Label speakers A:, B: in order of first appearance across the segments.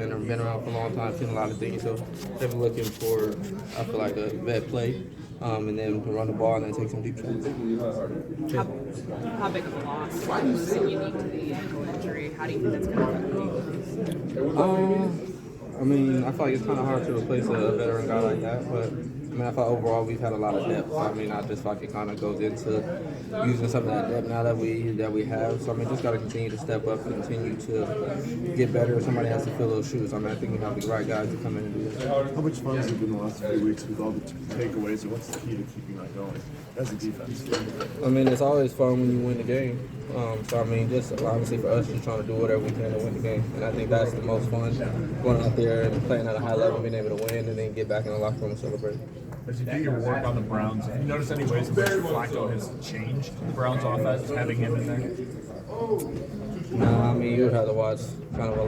A: been around for a long time, seen a lot of things. So definitely looking for, I feel like, a vet play. And then run the ball and then take some deep shots.
B: How big of a loss losing Unique to the ankle injury? How do you think that's going to affect you?
A: I mean, I feel like it's kind of hard to replace a veteran guy like that, but I mean, I thought overall we've had a lot of depth. So, I mean, I just feel like it kind of goes into using some of that depth now that we have. So I mean, just got to continue to step up, continue to get better. Somebody has to fill those shoes. I mean, I think we have the right guys to come in and do that.
C: How much fun has it been the last few weeks with all the takeaways, and what's the key to keeping that going as a defense?
A: I mean, it's always fun when you win the game. So I mean, just obviously for us, just trying to do whatever we can to win the game, and I think that's the most fun, going out there and playing at a high level, being able to win, and then get back in the locker room and celebrate.
D: As you do your work on the Browns, have you noticed any ways in which Flacco has changed the Browns' offense, having him in there?
A: No, I mean, you would have to watch kind of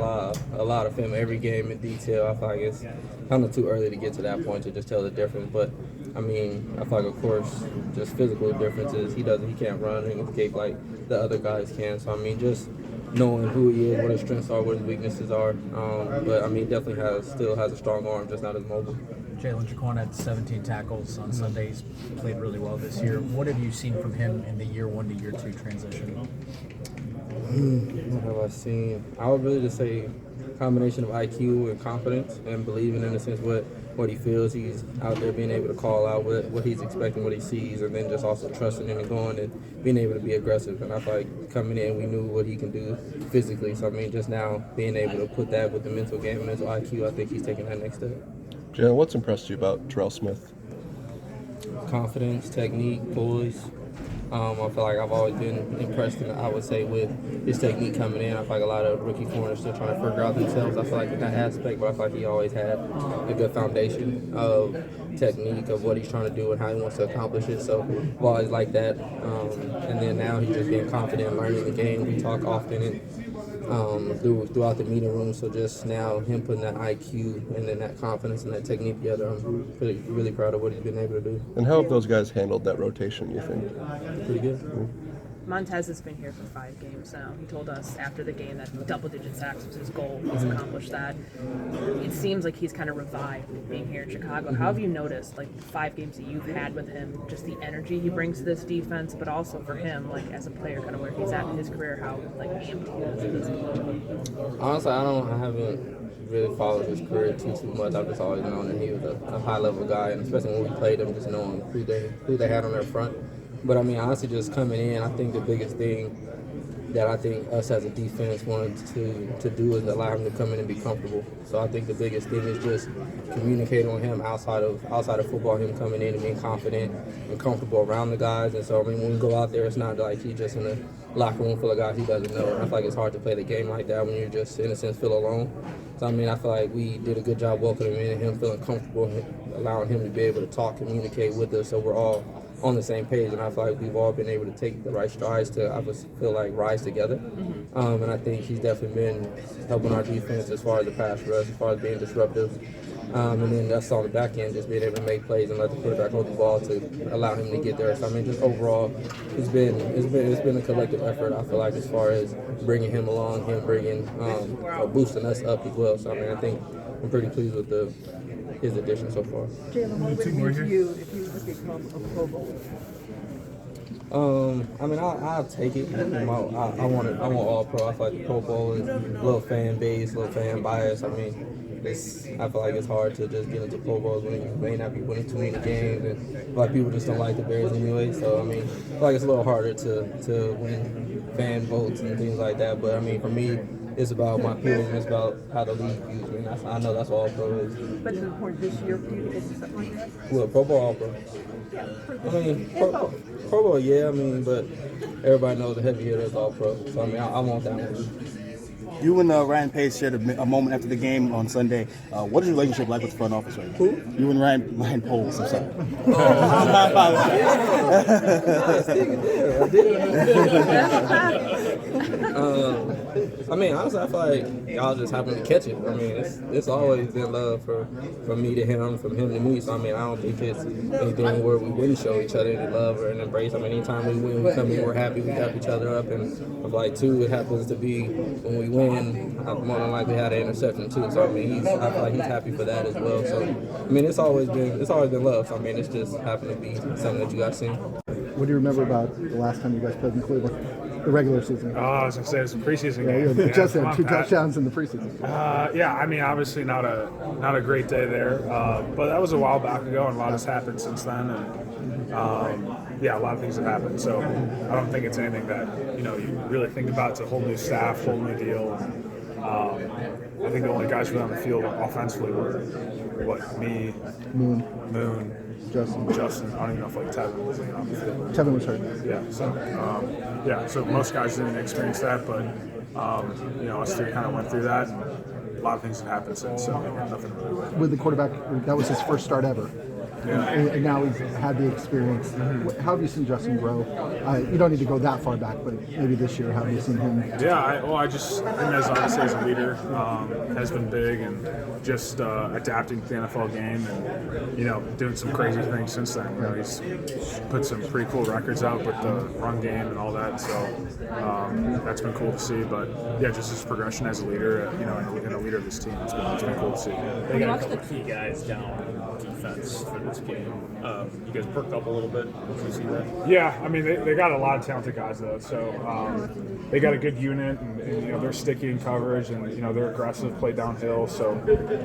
A: a lot of film every game in detail. I feel like it's kind of too early to get to that point to just tell the difference. But I mean, I feel like, of course, just physical differences. He can't run and escape like the other guys can. So I mean, just knowing who he is, what his strengths are, what his weaknesses are. But I mean, definitely still has a strong arm, just not as mobile.
E: Jaylon Jaquan had 17 tackles on Sundays, played really well this year. What have you seen from him in the year 1 to year 2 transition?
A: What have I seen? I would really just say combination of IQ and confidence and believing in a sense what he feels. He's out there being able to call out what he's expecting, what he sees, and then just also trusting him and going and being able to be aggressive. And I feel like coming in, we knew what he can do physically. So I mean, just now being able to put that with the mental game and mental IQ, I think he's taking that next step.
F: Jaylon, what's impressed you about Terrell Smith?
A: Confidence, technique, poise. I feel like I've always been impressed, I would say, with his technique coming in. I feel like a lot of rookie corners still trying to figure out themselves. I feel like in that aspect, but I feel like he always had a good foundation of technique, of what he's trying to do and how he wants to accomplish it. So I've always liked that. And then now he's just being confident, learning the game. We talk often throughout the meeting room. So just now him putting that IQ and then that confidence and that technique together, I'm really proud of what he's been able to do.
F: And how have those guys handled that rotation, you think?
A: Pretty good.
B: Montez has been here for 5 games now. He told us after the game that double-digit sacks was his goal. He's accomplished that. It seems like he's kind of revived being here in Chicago. How have you noticed, like, the 5 games that you've had with him, just the energy he brings to this defense, but also for him, like, as a player, kind of where he's at in his career, how, like, amped he is at this point?
A: Honestly, I haven't really followed his career too much. I've just always known that he was a high-level guy, and especially when we played him, just knowing who they had on their front. But I mean, honestly, just coming in, I think the biggest thing that I think us as a defense wanted to do is allow him to come in and be comfortable. So I think the biggest thing is just communicating with him outside of football, him coming in and being confident and comfortable around the guys. And so I mean, when we go out there, it's not like he's just in a locker room full of guys he doesn't know. And I feel like it's hard to play the game like that when you're just, in a sense, feel alone. So I mean, I feel like we did a good job welcoming him in and him feeling comfortable, and allowing him to be able to talk, communicate with us, so we're all on the same page, and I feel like we've all been able to take the right strides to, I feel like, rise together. And I think he's definitely been helping our defense as far as the pass rush, as far as being disruptive. And then us on the back end, just being able to make plays and let the quarterback hold the ball to allow him to get there. So I mean, just overall, it's been a collective effort. I feel like, as far as bringing him along, him bringing boosting us up as well. So I mean, I think I'm pretty pleased with his addition so far.
G: Jaylon, what would it mean to you if you would become a Pro Bowler?
A: I mean, I'll take it. I want all pro. I feel like the Pro Bowl is a little fan base, a little fan bias. I mean, I feel like it's hard to just get into Pro Bowls when you may not be winning too many games, and a lot of people just don't like the Bears anyway. So I mean, I feel like it's a little harder to win fan votes and things like that. But I mean, for me, it's about my peers and it's about how the league views me. I know that's what all pro is.
G: But it's important this year for you to get to something like that?
A: Well, Pro Bowl, all pro.
G: Yeah.
A: I mean, Pro Bowl, yeah. I mean, but everybody knows the heavy hitter is all pro. So I mean, I want that one.
H: You and Ryan Pace shared a moment after the game on Sunday. What is your relationship like with the front office right now? Who? You and Ryan Poles, I'm sorry.
A: I mean, honestly, I feel like y'all just happen to catch it. I mean, it's always been love from me to him, from him to me. So I mean, I don't think it's anything where we wouldn't show each other any love or an embrace. I mean, anytime we win, we come in, we're happy, we got each other up, and I feel like too, it happens to be when we win, then more than likely had an interception too. So I mean, I feel like he's happy for that as well. So I mean, it's always been love. So I mean, it's just happened to be something that you guys seen.
I: What do you remember about the last time you guys played in Cleveland? The regular season.
C: I was gonna say it's a preseason game.
I: Yeah, just had 2 touchdowns in the preseason.
C: Yeah, I mean, obviously not a great day there, but that was a while back ago, and a lot has happened since then, and yeah, a lot of things have happened. So I don't think it's anything that you really think about. It's a whole new staff, whole new deal. I think the only guys who were on the field offensively were me, Moon, Justin. I don't even know if Teven was on the field.
I: Teven was hurt.
C: Yeah, so so most guys didn't experience that, but us two kind of went through that. And a lot of things have happened since, so nothing really.
I: With the quarterback, that was his first start ever.
C: Yeah.
I: And now he's had the experience. How have you seen Justin grow? You don't need to go that far back, but maybe this year, how have you seen him?
C: Yeah, I think as obviously as a leader has been big, and just adapting to the NFL game, and doing some crazy things since then. He's put some pretty cool records out with the run game and all that, so that's been cool to see. But yeah, just his progression as a leader, and a leader of this team, it's been cool to see.
D: They got a couple key guys down on defense for this game. You guys perked up a little bit. Did you see that?
C: Yeah, I mean they got a lot of talented guys though, so they got a good unit, and they're sticky in coverage, and they're aggressive, play downhill. So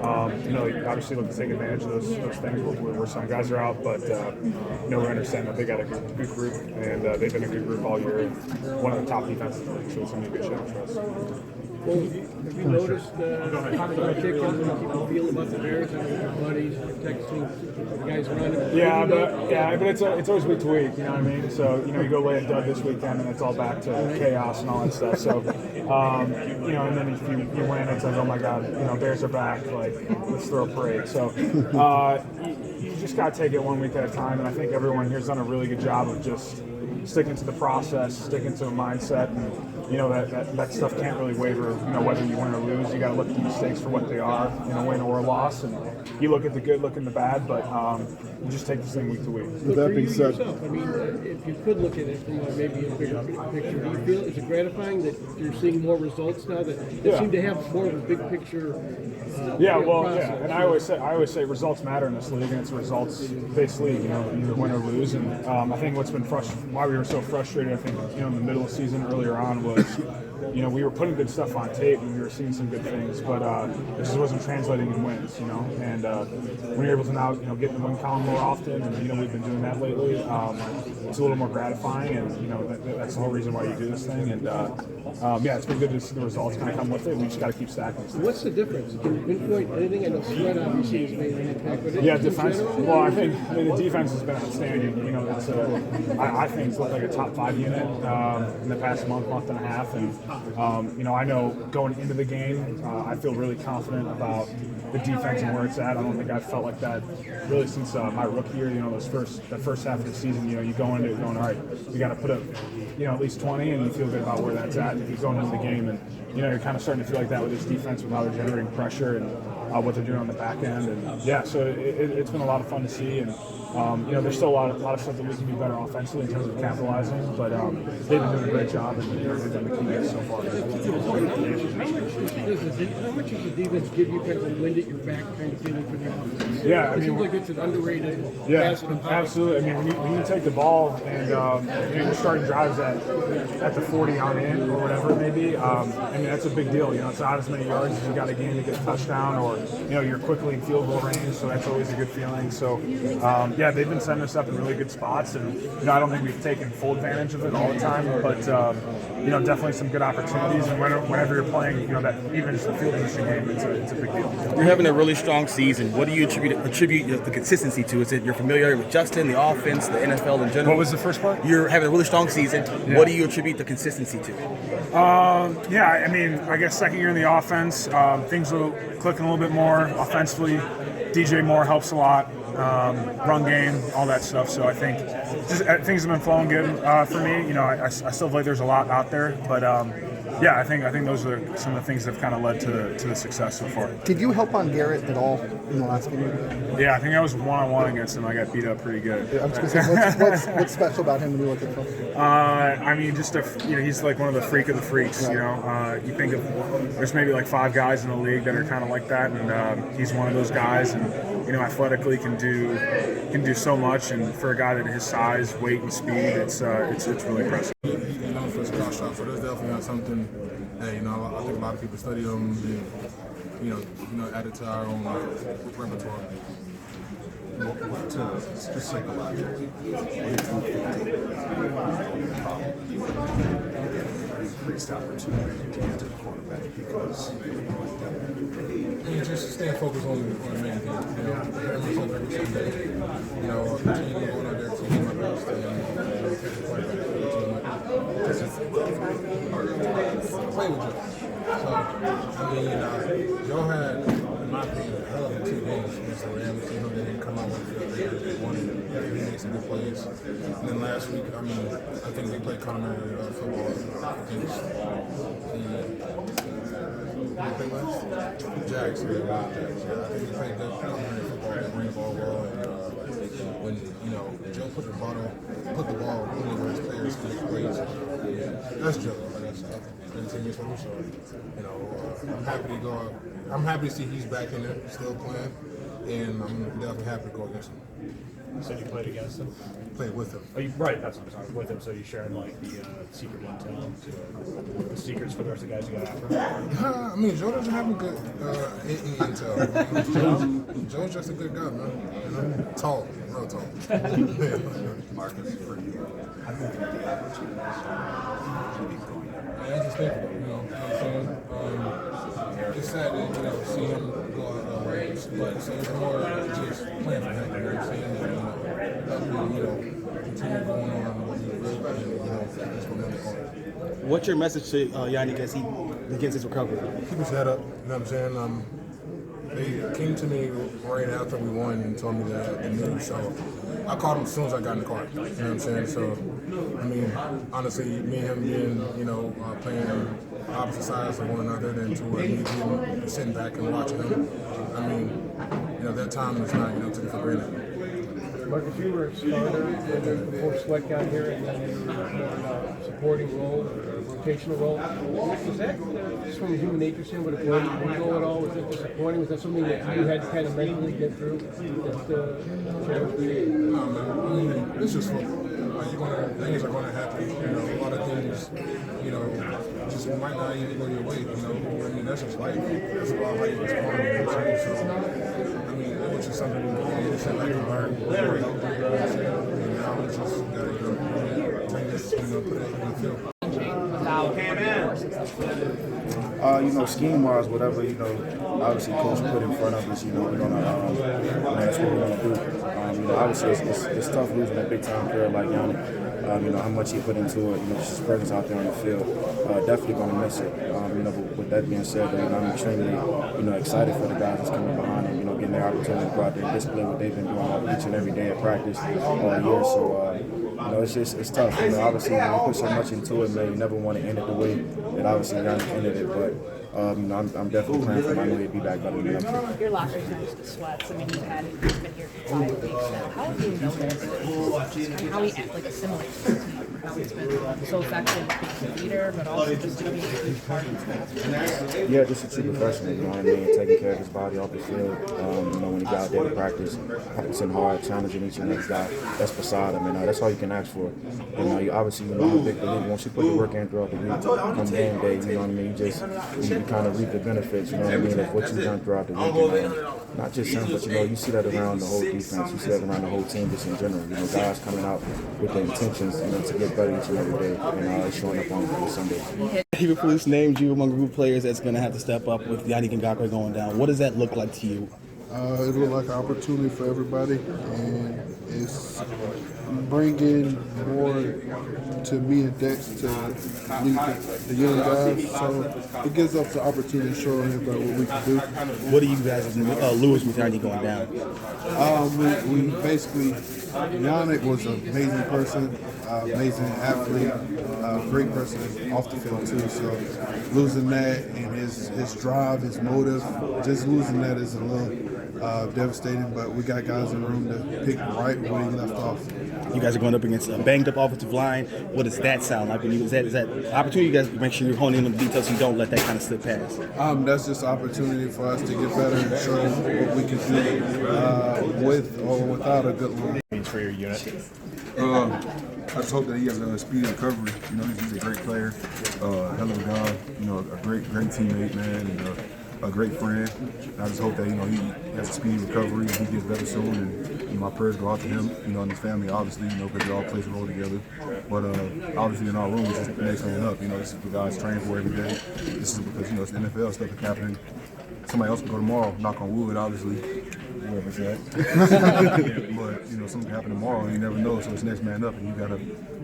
C: obviously look to take advantage of those things where some guys are out, but we understand that they got a good group, and they've been a good group all year. And one of the top defenses in the league, so it's gonna be a good challenge for us.
G: Well, have you noticed how Pickens and people feel about the Bears and their buddies texting guys running?
C: Yeah, but it's always week to week, you know what I mean? So, you go lay a dud this weekend and it's all back to chaos and all that stuff. So, and then if you win, it's like, oh my God, Bears are back, like, let's throw a parade. So, you just got to take it one week at a time, and I think everyone here's done a really good job of just sticking to the process, sticking to a mindset, and that stuff can't really waver. Whether you win or lose, you got to look at the mistakes for what they are, win or loss, and you look at the good, look at the bad, but you just take this thing week to week.
G: With that being said, yourself, I mean, if you could look at it from maybe a bigger picture, do you feel is it gratifying that you're seeing more results now that seem to have more of a big picture?
C: And I always say results matter in this league, and it's a results-based league. Either win or lose, and I think what's been why we were so frustrated, I think, in the middle of the season earlier on was, we were putting good stuff on tape and we were seeing some good things, but it just wasn't translating in wins, and when you're able to now, get in the win column more often, and we've been doing that lately, it's a little more gratifying, and that's the whole reason why you do this thing, and it's been good to see the results kind of come with it. We just got to keep stacking.
G: What's the difference? Can you pinpoint anything? I know spread obviously has made an impact, but
C: defense. Well, I think the defense has been outstanding. It's I think it's looked like a top 5 unit in the past month and a half, and I know going into the game, I feel really confident about the defense and where it's at. I don't think I've felt like that really since my rookie year. The first half of the season, you go into it going, all right, you got to put up, at least 20, and you feel good about where that's at. And if you're going into the game, and you're kind of starting to feel like that with this defense, with how they're generating pressure and what they're doing on the back end, and so it's been a lot of fun to see, and there's still a lot of stuff that we can be better offensively in terms of capitalizing, but they've been doing a great job, and they've been the key guys so far.
G: How much does the defense give you kind of a wind at your back kind of feeling for the offense?
C: Yeah,
G: it seems like it's an underrated.
C: Absolutely. I mean, when you take the ball and you're starting drives at the 40 on in or whatever it may be, that's a big deal. It's not as many yards as you got a game to get a touchdown, or you're quickly in field goal range, so that's always a good feeling. So they've been setting us up in really good spots, and I don't think we've taken full advantage of it all the time, but definitely some good opportunities. And whenever you're playing, that even just the field position game, it's a big deal.
H: You're having a really strong season. What do you attribute the consistency to? Is it your familiarity with Justin, the offense, the NFL in general?
C: What was the first part?
H: You're having a really strong season. Yeah. What do you attribute the consistency to?
C: I guess second year in the offense, things are clicking a little bit more offensively. DJ Moore helps a lot. Run game, all that stuff. So I think things have been flowing good for me. I still feel like there's a lot out there, but yeah, I think those are some of the things that have kind of led to the success so far.
I: Did you help on Garrett at all in the last game?
C: Yeah, I think I was one-on-one against him. I got beat up pretty good.
I: I was going to say, what's special about him when you look at him?
C: I mean, just he's like one of the freak of the freaks.
I: Right.
C: You know, you think of there's maybe like 5 guys in the league that are kind of like that, and he's one of those guys. And you know, athletically can do so much. And for a guy that his size, weight, and speed, it's really impressive.
J: You know, for Scott Shot, so that's definitely not something that, you know, I think a lot of people study them and, you know, add it to our own repertoire.
K: Just like increased opportunity to get to the quarterback because just stay focused on the main thing. You know, prepare myself every Sunday. You know, continue to go out there, to do my best, and catch the quarterback for the team. Play with Joe. So, I mean, Joe had, in my opinion, a hell of a 2 games against the Rams. You know, they didn't come out with the field. They won it. They made some good plays. And then last week, I mean, I think they played complimentary football against the Jags. I think they played good complimentary football. They ran the ball well. And when, you know, Joe put the ball really where his players can make plays, that's Joe. So, you know, I'm happy to see he's back in there, still playing, and I'm definitely happy to go against him.
D: You said you played against him?
K: Played with him.
D: Oh, right, that's what I'm talking with him. So you sharing like the secret intel, the secrets for the rest of the guys you got after?
K: I mean, Joe doesn't have a good intel. Joe's just a good guy, man. You know, tall, real tall. Marcus, for you, how do you think the opportunities to be going? I just think, you know what I'm saying? It's sad to, you know, see him go out but it's more just playing for him, you know what I'm saying? And, you know, continue going on what he will, and, you know, just remember going.
H: What's your message to Yannick as he begins his recovery?
J: Keep his head up, you know what I'm saying? They came to me right after we won and told me the news, so I called him as soon as I got in the car, you know what I'm saying? So, I mean, honestly, me and him being, you know, playing opposite sides of one another than to me being sitting back and watching him, I mean, you know, that time is not, you know, taken for granted.
G: Marcus, you were a starter before Sweat got here, and then you were more in a supporting role, or a rotational role. Was that just from a human nature standpoint, if you go at all? Was that disappointing? Was that something that you had to kind of mentally get through?
K: No, man. I mean, it's just football. Things are going to happen. You know, a lot of things, you know, just might not even go your way. You know, I mean, that's just life. That's about how you respond. You know what I'm saying? So, I mean, it was just something you just have to learn. And now it's just got to, you know, take this, you know, put it in the field.
L: You know, scheme-wise, whatever, you know, obviously coach put in front of us, you know, we're gonna, that's what we're gonna do. You know, obviously it's tough losing a big-time player like Yannick. You know, how much he put into it, you know, just his presence out there on the field. Definitely gonna miss it. You know, but with that being said, you know, I'm extremely, you know, excited for the guys that's coming behind him, you know, getting their opportunity to go out there and display what they've been doing each and every day at practice all year. So, you know, it's tough. You know, obviously, when you put so much into it, man, you never want to end it the way that obviously Yannick ended it, but you know, I'm definitely praying for him. I know he'll be back better than ever.
B: Your locker room is the Sweats. I mean, you've been here for 5 weeks now. How have you noticed how he like assimilates to the team? How he's been so effective being a leader, but also just being a huge part of the
L: Yeah, just a true professional, you know what I mean? Taking care of his body off the field. You know, when he got out there to practicing hard, challenging each and every guy that's beside him, and that's all you can ask for. You know, you obviously, you know, I'm a big believer. Once you put the work in throughout the week, come game day, you know what I mean? You kind of reap the benefits, you know what I mean, of what you've done throughout the week. And, not just him, but, you know, you see that around the whole defense. You see that around the whole team just in general. You know, guys coming out with the intentions, you know, to get better each and every day, and showing up on Sunday.
H: Even Police named you among a group of players that's going to have to step up with Yannick Ngakoue going down. What does that look like to you?
M: It looked like an opportunity for everybody, and it's bringing more to me and Dex to lead the young guys. So it gives us the opportunity to show everybody what we can do.
H: What do you guys lose with Yannick going down?
M: We basically Yannick was an amazing person, amazing athlete, great person off the field too. So losing that and his drive, his motive, just losing that is a little devastating. But we got guys in the room to pick right where he left off.
H: You guys are going up against a banged up offensive line. What does that sound like? When you is that opportunity? You guys make sure you're honing in on the details so you don't let that kind of slip past.
M: That's just an opportunity for us to get better and show what we can do with or without a good line.
D: For your unit.
L: I just hope that he has a speedy recovery. You know, he's a great player, hell of a guy. You know, a great teammate, man, and a great friend. And I just hope that he has a speedy recovery and he gets better soon. And my prayers go out to him, and his family, obviously, because they all play a role together. But obviously, in our room, it's just the next man up. This is what guys train for every day. This is because it's the NFL stuff that's happening. Somebody else can go tomorrow. Knock on wood, obviously. Whoever said. But something can happen tomorrow, and you never know. So it's next man up, and you gotta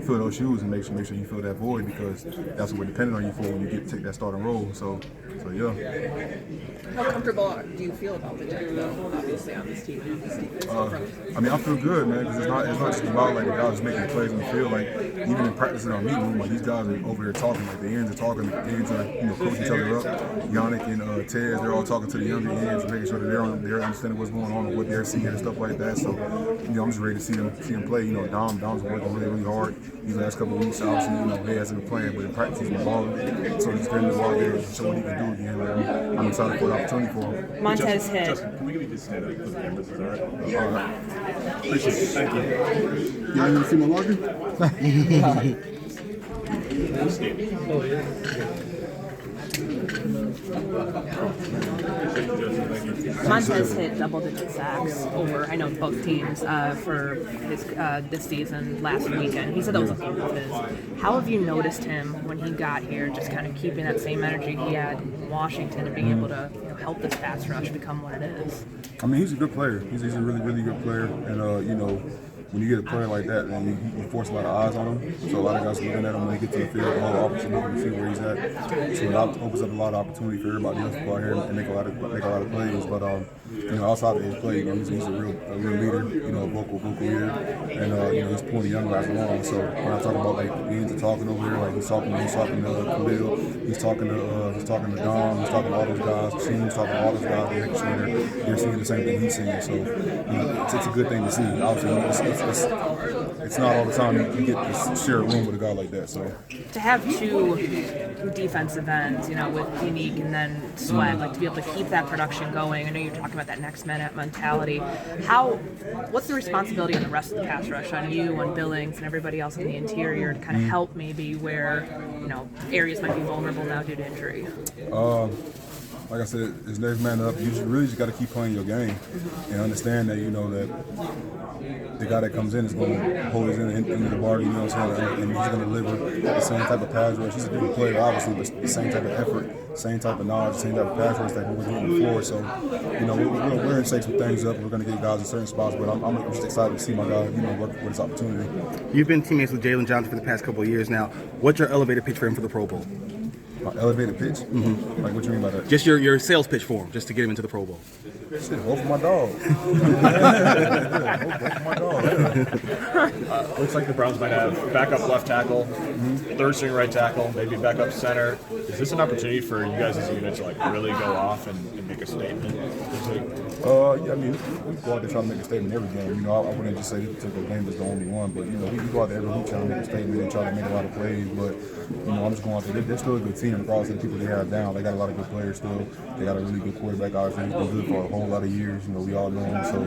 L: fill those shoes and make sure you fill that void, because that's what we're dependent on you for when you take that starting role. So yeah.
B: How comfortable do you feel about the depth, though, obviously, on this team?
L: I feel good, man, because it's not just about like the guys making plays in the field. Like even in practice in our meeting room, like these guys are over there talking. Like the ends are talking, the ends are coaching each other up. Yannick and Tez, they're all talking to the younger ends, making sure that they're understanding what's going on and what they're seeing and stuff like that. So I'm just ready to see them play. Dom's working really hard these last couple of weeks. Obviously, he hasn't been playing, but in practice he's been balling. So he's going to go out there and show what he can do again. I'm excited for the opportunity for him.
B: Montez hit.
D: Justin, can we get you to stand up for the cameras? Is that all right? Appreciate it. Thank you.
M: Y'all gonna see my locker?
B: Montez hit double-digit sacks over, I know, both teams for his this season, last weekend. He said that was a goal of his. How have you noticed him when he got here, just kind of keeping that same energy he had in Washington and being able to help this pass rush become what it is?
L: He's a good player. He's a really good player, and when you get a player like that, then you force a lot of eyes on him. So a lot of guys are looking at him when they get to the field, the whole opportunity to see where he's at. So that opens up a lot of opportunity for everybody else to go out here and make a lot of plays. But outside of his play, he's a real leader, a vocal leader, and he's pulling the young guys along. So when I talk about like the ends are talking over here, like he's talking to Khalil, he's talking to Dom, he's talking to all those guys, he's talking to all those guys, making sure they're seeing the same thing he's seeing. So it's a good thing to see. Obviously, it's not all the time you get to share a room with a guy like that. So
B: to have two defensive ends, with Unique and then Sweat, like to be able to keep that production going. I know you're talking about that next man up mentality. What's the responsibility of the rest of the pass rush on you, on Billings, and everybody else in the interior to kind of help maybe where areas might be vulnerable now due to injury?
L: Like I said, it's next man up. You really just got to keep playing your game and understand that that the guy that comes in is going to hold his end into the bargain, and he's going to deliver the same type of pass rush. He's a good player, obviously, but the same type of effort, same type of knowledge, same type of pass rush that we were doing before. So, we're going to shake some things up. We're going to get guys in certain spots, but I'm just excited to see my guy, work with this opportunity.
H: You've been teammates with Jaylon Johnson for the past couple of years now. What's your elevator pitch for him for the Pro Bowl?
L: My elevator pitch? Mm-hmm. Like, what you mean by that?
H: Just your sales pitch for him, just to get him into the Pro Bowl.
L: Shit, vote for my dog. Vote for my dog.
D: Looks like the Browns might have backup left tackle, third string right tackle, maybe backup center. Is this an opportunity for you guys as a unit to really go off and make a statement?
L: We go out there trying to make a statement every game. I wouldn't just say this particular game is the only one, but we go out there every week trying to make a statement and try to make a lot of plays. But I'm just going out there. They're still a good team, regardless of the people they have down. They got a lot of good players still. They got a really good quarterback. Obviously, he's been good for a whole lot of years. We all know him, so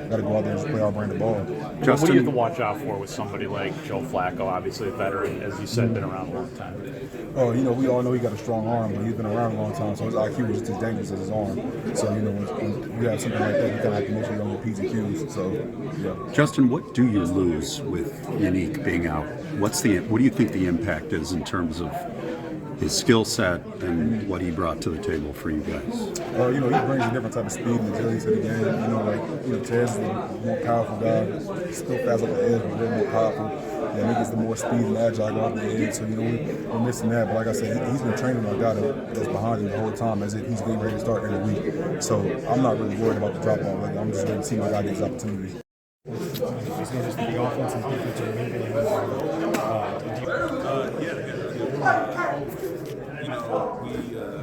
L: got to go out there and just play our brand of ball.
D: Justin, what do you have to watch out for with somebody like Joe Flacco? Obviously, a veteran, as you said, been around a long time.
L: We all know he got a strong arm, but he's been around a long time, so his IQ is just as dangerous as his arm. So when you have something like that, you kind of have to make sure you don't get P's and Q's. So, yeah.
N: Justin, what do you lose with Unique being out? What do you think the impact is in terms of his skill set and what he brought to the table for you guys?
L: He brings a different type of speed and agility to the game. Tez is a more powerful guy, still fast off the edge, but a little more powerful. He gets the more speed and agile off the edge. So, we're missing that. But like I said, he's been training our guy that's behind him the whole time as if he's getting ready to start every week. So I'm not really worried about the drop-off. I'm just ready to see my guy get his opportunity.
C: It's not just the offense and defense are moving.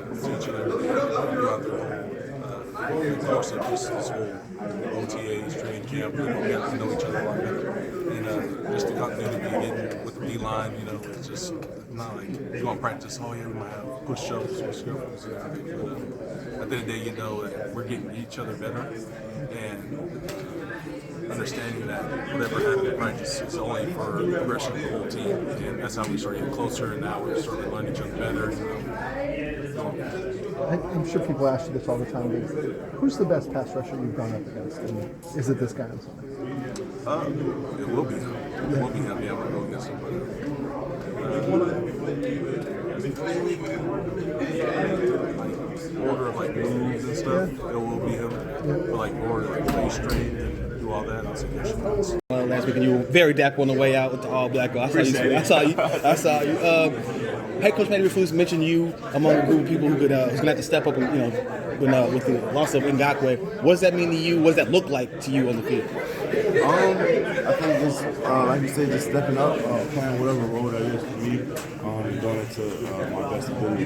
K: We see each other throughout the course of this whole OTAs, training camp. We got to know each other a lot better. And just the continuity getting with the D-line, it's just not like you go and practice, we might have push shovels or scuffles. At the end of the day, that we're getting each other better. And understanding that whatever happened in practice is only for the progression of the whole team. And that's how we start getting closer, and now we're starting to learn each other better.
I: I'm sure people ask you this all the time, but who's the best pass rusher you've gone up against? And is it this guy on Sunday?
K: It will be him. It will be him. Yeah, we're going against him. Order of moves and stuff, it will be him. But order of play straight and do all that, I'll say Gervon.
H: Last week, and you were very dapper on the way out with the all-black. I saw you. Head coach Matty Refus mentioned you among a group of people who's going to have to step up and, with the loss of Ngakwe. What does that mean to you? What does that look like to you on the field?
L: I think just, like you said, just stepping up, playing whatever role that is for me, and doing it to my best ability.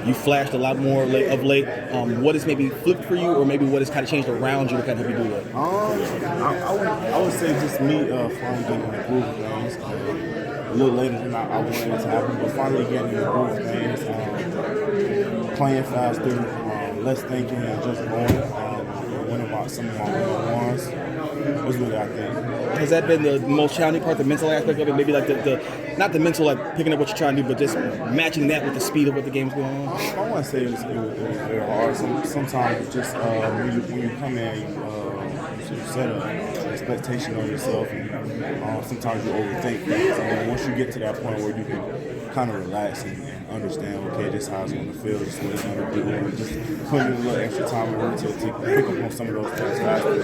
H: You flashed a lot more of late. What has maybe flipped for you, or maybe what has kind of changed around you to kind of help you do that?
L: I would say just me finally getting in the groove of things. A little later than I wanted it to happen, but finally getting in the groove of things, playing faster, less thinking, and just going, winning about some of my one-on-ones. Was really, I think.
H: Has that been the most challenging part, the mental aspect of it? Maybe like the not the mental, like picking up what you're trying to do, but just matching that with the speed of what the game's going on?
L: I want to say it was very hard. Sometimes it's just when you come in, you set an expectation on yourself, and sometimes you overthink things. And once you get to that point where you can kind of relax and understand, okay, this is how it's going to feel, this is what it's going to do, and just put in a little extra time in order to pick up on some of those things faster,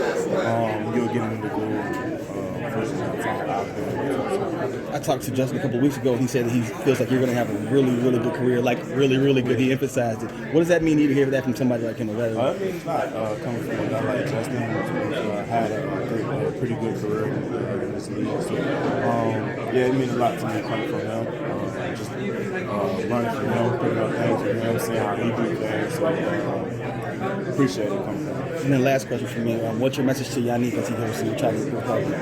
L: you'll get into the groove.
H: I talked to Justin a couple of weeks ago, and he said that he feels like you're going to have a really, really good career, like really, really good. He emphasized it. What does that mean to you to hear that from somebody like him?
L: It means not coming from a guy like Justin, who's had a pretty good career in this league. So, it means a lot to me coming from him. Just learning from him, picking up things from him, seeing how he do things. So, appreciate it coming from him.
H: And then last question for me, what's your message to Yannick as he goes to try to recover?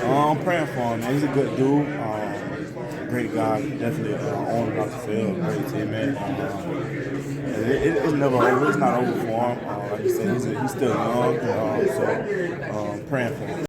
L: I'm praying for him, man. He's a good dude. Great guy, definitely on and off the field, great teammate. It's never over. It's not over for him. Like you said, he's still young, so praying for him.